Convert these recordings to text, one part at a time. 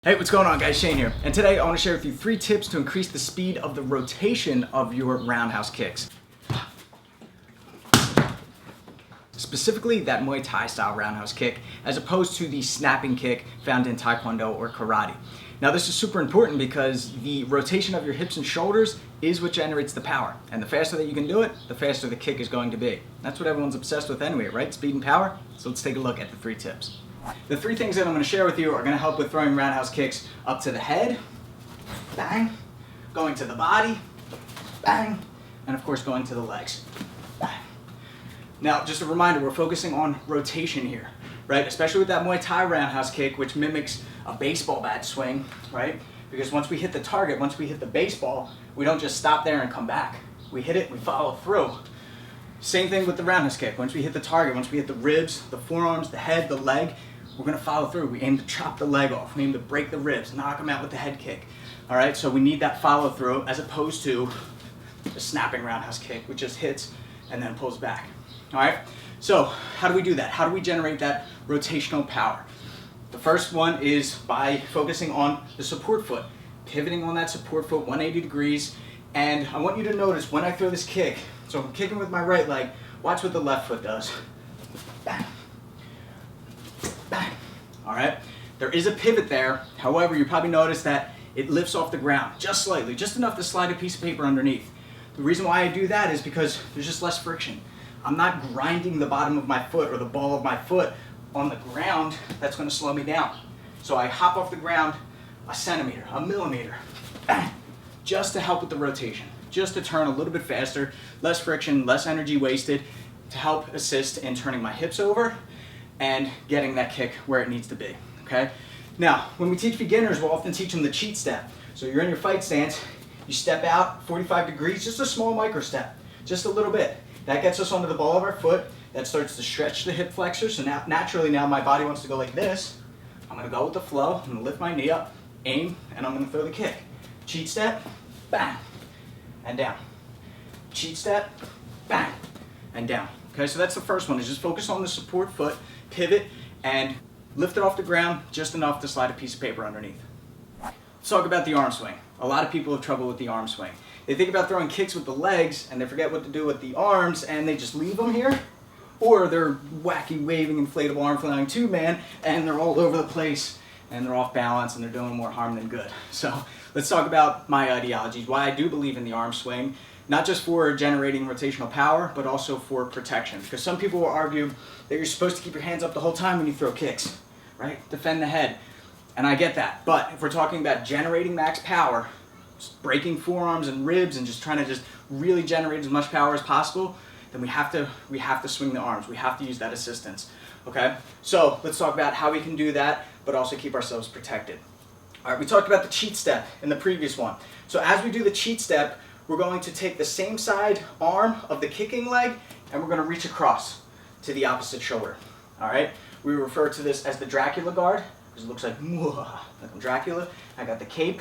Hey, what's going on guys? Shane here. And today I want to share with you 3 tips to increase the speed of the rotation of your roundhouse kicks. Specifically that Muay Thai style roundhouse kick as opposed to the snapping kick found in Taekwondo or Karate. Now this is super important because the rotation of your hips and shoulders is what generates the power. And the faster that you can do it, the faster the kick is going to be. That's what everyone's obsessed with anyway, right? Speed and power. So let's take a look at the 3 tips. The 3 things that I'm going to share with you are going to help with throwing roundhouse kicks up to the head, bang, going to the body, bang, and of course going to the legs, bang. Now just a reminder, we're focusing on rotation here, right? Especially with that Muay Thai roundhouse kick, which mimics a baseball bat swing, right? Because once we hit the target, once we hit the baseball, we don't just stop there and come back. We hit it, we follow through. Same thing with the roundhouse kick. Once we hit the target, once we hit the ribs, the forearms, the head, the leg, we're going to follow through. We aim to chop the leg off. We aim to break the ribs, knock them out with the head kick. All right, so we need that follow through as opposed to the snapping roundhouse kick, which just hits and then pulls back. All right, so how do we do that? How do we generate that rotational power? The first one is by focusing on the support foot, pivoting on that support foot 180 degrees. And I want you to notice when I throw this kick, so I'm kicking with my right leg, watch what the left foot does. Bang. Bang. All right, there is a pivot there. However, you probably noticed that it lifts off the ground just slightly, just enough to slide a piece of paper underneath. The reason why I do that is because there's just less friction. I'm not grinding the bottom of my foot or the ball of my foot on the ground. That's going to slow me down. So I hop off the ground a centimeter, a millimeter, bang, just to help with the rotation, just to turn a little bit faster, less friction, less energy wasted, to help assist in turning my hips over and getting that kick where it needs to be, okay? Now, when we teach beginners, we'll often teach them the cheat step. So you're in your fight stance, you step out 45 degrees, just a small micro step, just a little bit. That gets us onto the ball of our foot. That starts to stretch the hip flexor. So now, naturally now my body wants to go like this. I'm gonna go with the flow. I'm gonna lift my knee up, aim, and I'm gonna throw the kick. Cheat step, bang, and down. Cheat step, bang, and down. Okay, so that's the first one, is just focus on the support foot, pivot, and lift it off the ground just enough to slide a piece of paper underneath. Let's talk about the arm swing. A lot of people have trouble with the arm swing. They think about throwing kicks with the legs and they forget what to do with the arms and they just leave them here. Or they're wacky waving inflatable arm flying tube man and they're all over the place and they're off balance and they're doing more harm than good. So let's talk about my ideologies, why I do believe in the arm swing, not just for generating rotational power, but also for protection. Because some people will argue that you're supposed to keep your hands up the whole time when you throw kicks, right? Defend the head. And I get that. But if we're talking about generating max power, just breaking forearms and ribs and just trying to just really generate as much power as possible, then we have to swing the arms. We have to use that assistance. Okay? So let's talk about how we can do that, but also keep ourselves protected. All right, we talked about the cheat step in the previous one. So as we do the cheat step, we're going to take the same side arm of the kicking leg and we're going to reach across to the opposite shoulder. All right? We refer to this as the Dracula guard because it looks like I'm Dracula. I got the cape,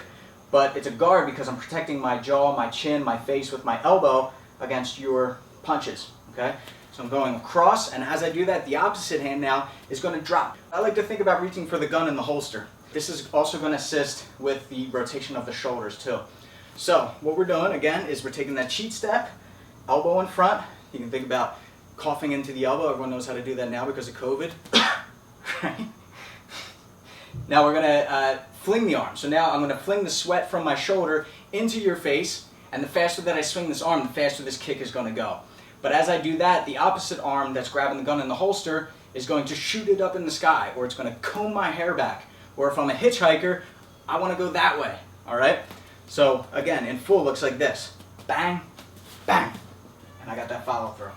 but it's a guard because I'm protecting my jaw, my chin, my face with my elbow against your punches. Okay? So I'm going across, and as I do that, the opposite hand now is going to drop. I like to think about reaching for the gun in the holster. This is also going to assist with the rotation of the shoulders too. So what we're doing again is we're taking that cheat step, elbow in front. You can think about coughing into the elbow. Everyone knows how to do that now because of COVID. Right? Now we're going to fling the arm. So now I'm going to fling the sweat from my shoulder into your face, and the faster that I swing this arm, the faster this kick is going to go. But as I do that, the opposite arm that's grabbing the gun in the holster is going to shoot it up in the sky, or it's going to comb my hair back. Or if I'm a hitchhiker, I want to go that way. All right? So again, in full looks like this. Bang, bang. And I got that follow through.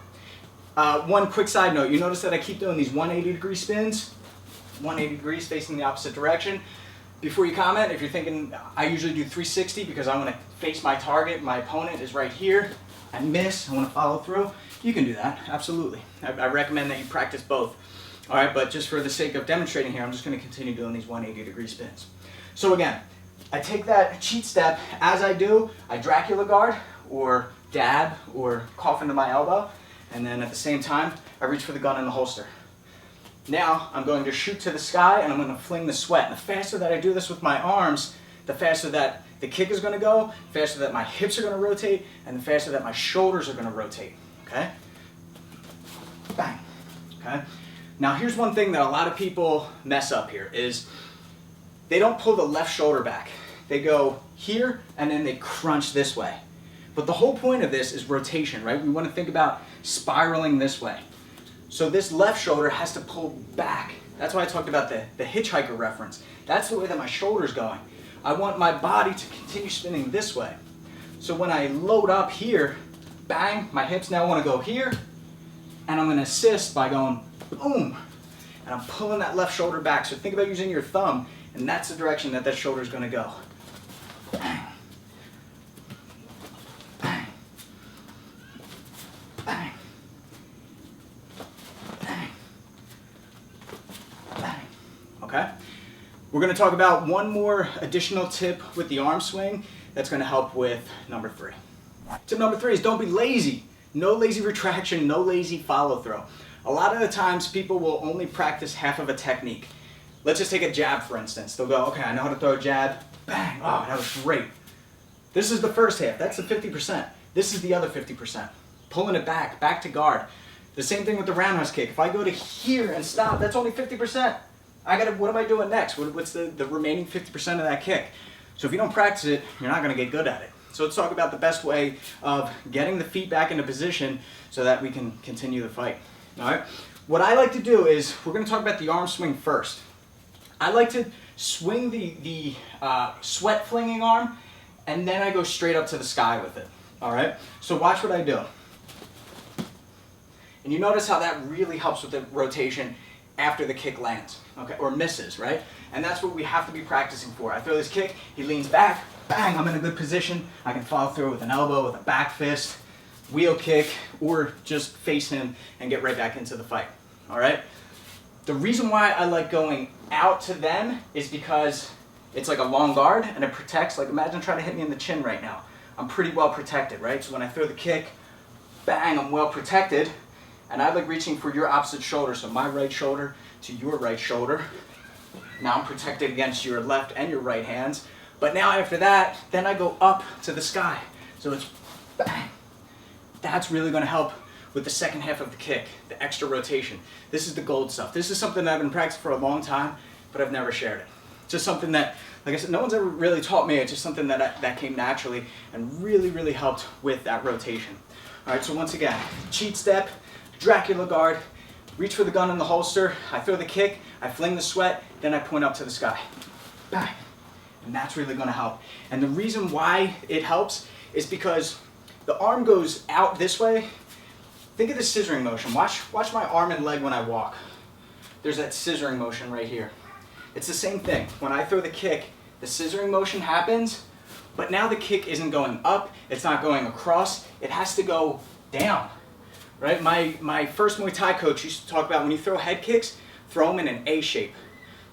One quick side note, you notice that I keep doing these 180 degree spins, 180 degrees facing the opposite direction. Before you comment, if you're thinking, I usually do 360 because I want to face my target, my opponent is right here, I miss, I want to follow through, you can do that, absolutely. I recommend that you practice both. All right, but just for the sake of demonstrating here, I'm just going to continue doing these 180 degree spins. So again, I take that cheat step. As I do, I Dracula guard or dab or cough into my elbow, and then at the same time, I reach for the gun in the holster. Now I'm going to shoot to the sky and I'm going to fling the sweat. And the faster that I do this with my arms, the faster that the kick is going to go, the faster that my hips are going to rotate, and the faster that my shoulders are going to rotate. Okay? Bang. Okay? Now here's one thing that a lot of people mess up here is they don't pull the left shoulder back. They go here and then they crunch this way. But the whole point of this is rotation, right? We want to think about spiraling this way. So this left shoulder has to pull back. That's why I talked about the hitchhiker reference. That's the way that my shoulder's going. I want my body to continue spinning this way. So when I load up here, bang, my hips now want to go here, and I'm going to assist by going boom, and I'm pulling that left shoulder back. So think about using your thumb, and that's the direction that shoulder is going to go. Bang. Bang. Bang. Bang. Bang. Okay? We're going to talk about one more additional tip with the arm swing that's going to help with number 3. Tip number 3 is don't be lazy. No lazy retraction, no lazy follow throw. A lot of the times people will only practice half of a technique. Let's just take a jab for instance. They'll go, okay, I know how to throw a jab. Bang, oh, that was great. This is the first half, that's the 50%. This is the other 50%. Pulling it back to guard. The same thing with the roundhouse kick. If I go to here and stop, that's only 50%. What am I doing next? What's the remaining 50% of that kick? So if you don't practice it, you're not gonna get good at it. So let's talk about the best way of getting the feet back into position so that we can continue the fight. All right. What I like to do is, we're going to talk about the arm swing first. I like to swing the sweat flinging arm, and then I go straight up to the sky with it. All right. So watch what I do. And you notice how that really helps with the rotation after the kick lands, okay, or misses, right? And that's what we have to be practicing for. I throw this kick, he leans back, bang, I'm in a good position. I can follow through with an elbow, with a back fist, wheel kick, or just face him and get right back into the fight, all right? The reason why I like going out to them is because it's like a long guard and it protects. Like imagine trying to hit me in the chin right now. I'm pretty well protected, right? So when I throw the kick, bang, I'm well protected. And I like reaching for your opposite shoulder, so my right shoulder to your right shoulder. Now I'm protected against your left and your right hands. But now after that, then I go up to the sky. So it's bang. That's really gonna help with the second half of the kick, the extra rotation. This is the gold stuff. This is something that I've been practicing for a long time, but I've never shared it. It's just something that, like I said, no one's ever really taught me. It's just something that came naturally and really, really helped with that rotation. All right, so once again, cheat step, Dracula guard, reach for the gun in the holster, I throw the kick, I fling the sweat, then I point up to the sky. Bang. And that's really gonna help. And the reason why it helps is because the arm goes out this way. Think of the scissoring motion. Watch my arm and leg when I walk. There's that scissoring motion right here. It's the same thing. When I throw the kick, the scissoring motion happens, but now the kick isn't going up, it's not going across, it has to go down. Right? My first Muay Thai coach used to talk about when you throw head kicks, throw them in an A shape,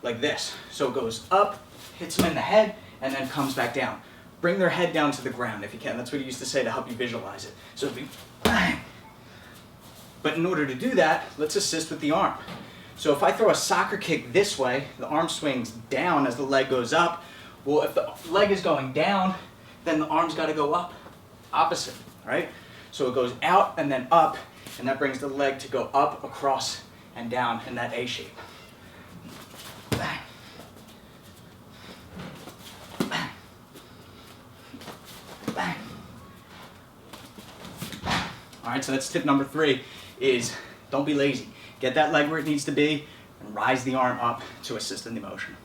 like this. So it goes up, hits them in the head, and then comes back down. Bring their head down to the ground if you can. That's what he used to say to help you visualize it. So it'd be bang. But in order to do that, let's assist with the arm. So if I throw a soccer kick this way, the arm swings down as the leg goes up. Well, if the leg is going down, then the arm's got to go up, opposite, right? So it goes out and then up, and that brings the leg to go up, across, and down in that A shape. Bang. Bang. Bang. Bang. All right, so that's tip number 3, is don't be lazy. Get that leg where it needs to be, and rise the arm up to assist in the motion.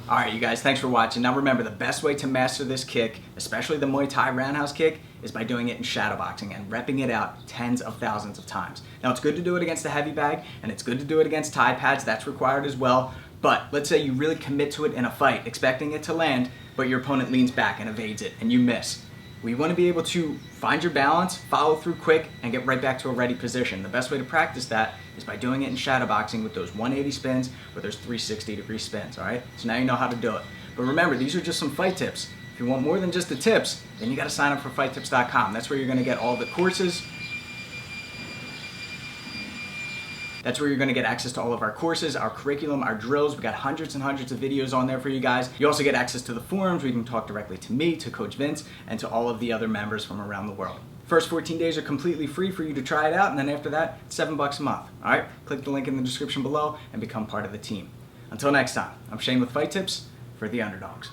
All right, you guys, thanks for watching. Now remember, the best way to master this kick, especially the Muay Thai roundhouse kick, is by doing it in shadowboxing and repping it out tens of thousands of times. Now it's good to do it against a heavy bag, and it's good to do it against Thai pads, that's required as well. But let's say you really commit to it in a fight, expecting it to land, but your opponent leans back and evades it, and you miss. We want to be able to find your balance, follow through quick, and get right back to a ready position. The best way to practice that is by doing it in shadowboxing with those 180 spins or those 360-degree spins, all right? So now you know how to do it. But remember, these are just some fight tips. If you want more than just the tips, then you got to sign up for fightTIPS.com. That's where you're going to get all the courses, That's where you're gonna get access to all of our courses, our curriculum, our drills. We got hundreds and hundreds of videos on there for you guys. You also get access to the forums where you can talk directly to me, to Coach Vince, and to all of the other members from around the world. First 14 days are completely free for you to try it out, and then after that, it's $7 a month. All right, click the link in the description below and become part of the team. Until next time, I'm Shane with Fight Tips for the Underdogs.